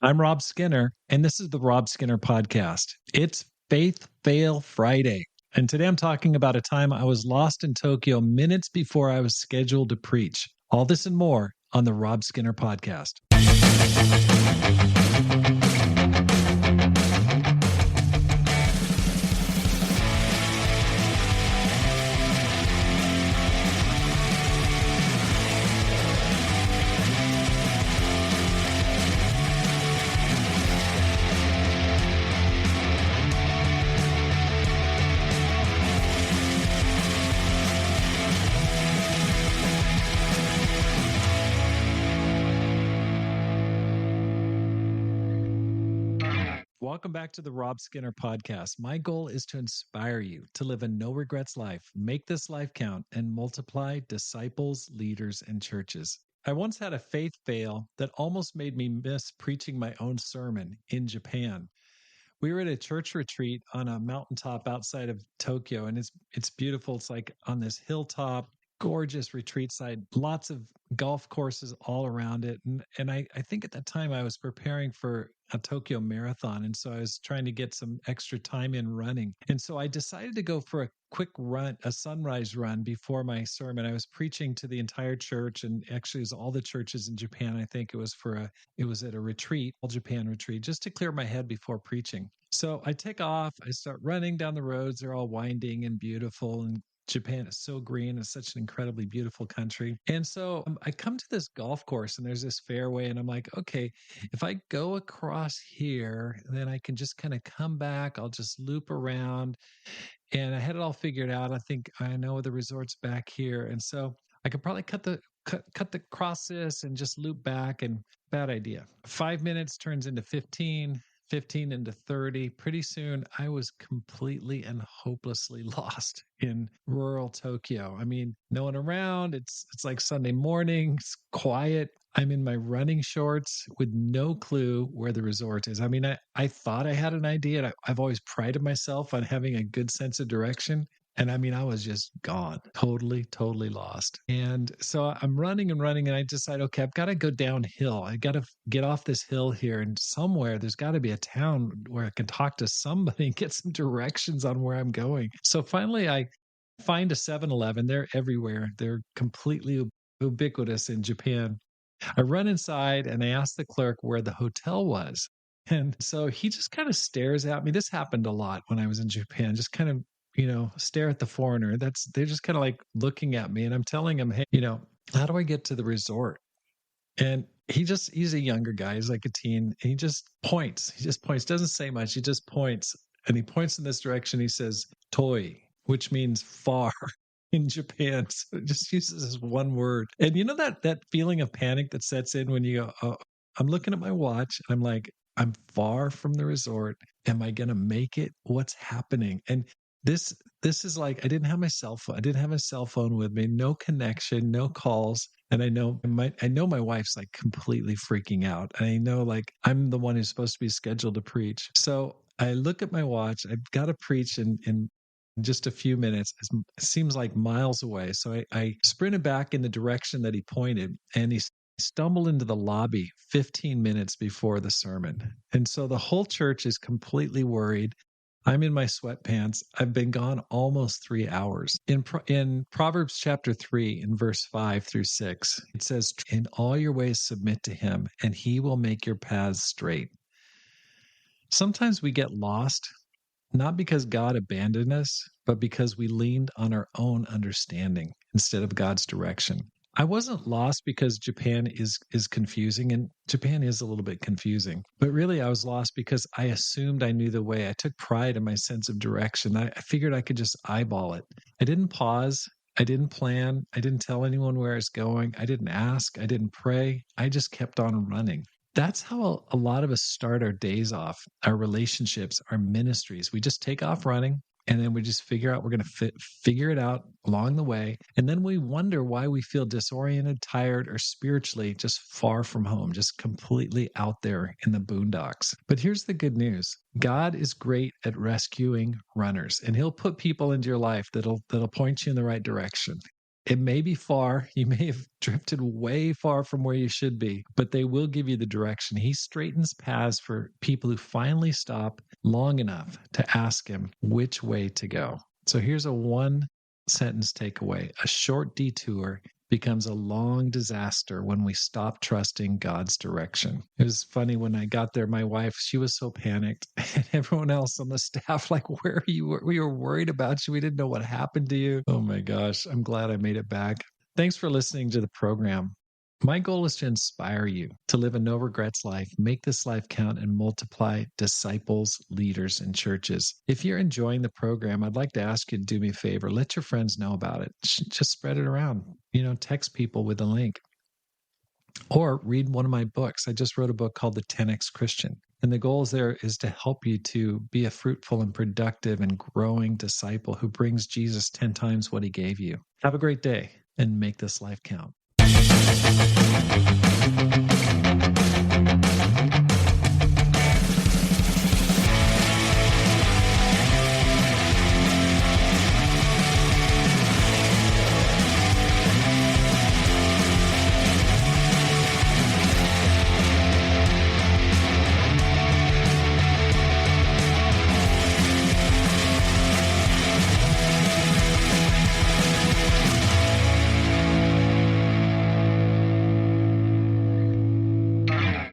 I'm Rob Skinner, and this is the Rob Skinner Podcast. It's Faith Fail Friday. And today I'm talking about a time I was lost in Tokyo minutes before I was scheduled to preach. All this and more on the Rob Skinner Podcast. Welcome back to the Rob Skinner Podcast. My goal is to inspire you to live a no regrets life, make this life count, and multiply disciples, leaders, and churches. I once had a faith fail that almost made me miss preaching my own sermon in Japan. We were at a church retreat on a mountaintop outside of Tokyo, and it's beautiful. It's like on this hilltop, gorgeous retreat site, lots of golf courses all around it. And I think at that time I was preparing for a Tokyo marathon. And so I was trying to get some extra time in running. And so I decided to go for a quick run, a sunrise run before my sermon. I was preaching to the entire church, and actually it was all the churches in Japan. I think it was at a retreat, all Japan retreat, just to clear my head before preaching. So I take off, I start running down the roads. They're all winding and beautiful, and Japan is so green. It's such an incredibly beautiful country. And so I come to this golf course, and there's this fairway, and I'm like, okay, if I go across here, then I can just kind of come back. I'll just loop around. And I had it all figured out. I think I know the resort's back here. And so I could probably cut the cross this and just loop back. And bad idea. 5 minutes turns into 15. 15 into 30. Pretty soon, I was completely and hopelessly lost in rural Tokyo. I mean, no one around. It's like Sunday morning. It's quiet. I'm in my running shorts with no clue where the resort is. I mean, I thought I had an idea. I've always prided myself on having a good sense of direction. And I mean, I was just gone, totally lost. And so I'm running and running, and I decide, okay, I've got to go downhill. I got to get off this hill here, and somewhere there's got to be a town where I can talk to somebody and get some directions on where I'm going. So finally, I find a 7-Eleven. They're everywhere. They're completely ubiquitous in Japan. I run inside and I ask the clerk where the hotel was. And so he just kind of stares at me. This happened a lot when I was in Japan, just kind of stare at the foreigner. They're just kind of like looking at me, and I'm telling him, hey, how do I get to the resort? And he's a younger guy. He's like a teen. And he just points. Doesn't say much. He just points, and he points in this direction. He says, "Toi," which means far in Japan. So it just uses this one word. And you know that feeling of panic that sets in when you go, oh, I'm looking at my watch. I'm like, I'm far from the resort. Am I going to make it? What's happening? And this is like, I didn't have my cell phone. I didn't have a cell phone with me, no connection, no calls. And I know my wife's like completely freaking out. And I know like I'm the one who's supposed to be scheduled to preach. So I look at my watch. I've got to preach in just a few minutes. It seems like miles away. So I sprinted back in the direction that he pointed, and he stumbled into the lobby 15 minutes before the sermon. And so the whole church is completely worried. I'm in my sweatpants. I've been gone almost 3 hours. In Proverbs chapter 3, in verse 5 through 6, it says, "In all your ways submit to him, and he will make your paths straight." Sometimes we get lost, not because God abandoned us, but because we leaned on our own understanding instead of God's direction. I wasn't lost because Japan is confusing, and Japan is a little bit confusing. But really, I was lost because I assumed I knew the way. I took pride in my sense of direction. I figured I could just eyeball it. I didn't pause. I didn't plan. I didn't tell anyone where I was going. I didn't ask. I didn't pray. I just kept on running. That's how a lot of us start our days off, our relationships, our ministries. We just take off running, and then we just figure out we're going to figure it out along the way. And then we wonder why we feel disoriented, tired, or spiritually just far from home, just completely out there in the boondocks. But here's the good news. God is great at rescuing runners, and he'll put people into your life that'll point you in the right direction. It may be far. You may have drifted way far from where you should be, but they will give you the direction. He straightens paths for people who finally stop long enough to ask him which way to go. So here's a one sentence takeaway. A short detour becomes a long disaster when we stop trusting God's direction. It was funny when I got there, my wife, she was so panicked, and everyone else on the staff, like, where are you? We were worried about you. We didn't know what happened to you. Oh my gosh, I'm glad I made it back. Thanks for listening to the program. My goal is to inspire you to live a no regrets life, make this life count, and multiply disciples, leaders, and churches. If you're enjoying the program, I'd like to ask you to do me a favor. Let your friends know about it. Just spread it around. Text people with a link. Or read one of my books. I just wrote a book called The 10X Christian. And the goal there is to help you to be a fruitful and productive and growing disciple who brings Jesus 10 times what he gave you. Have a great day and make this life count.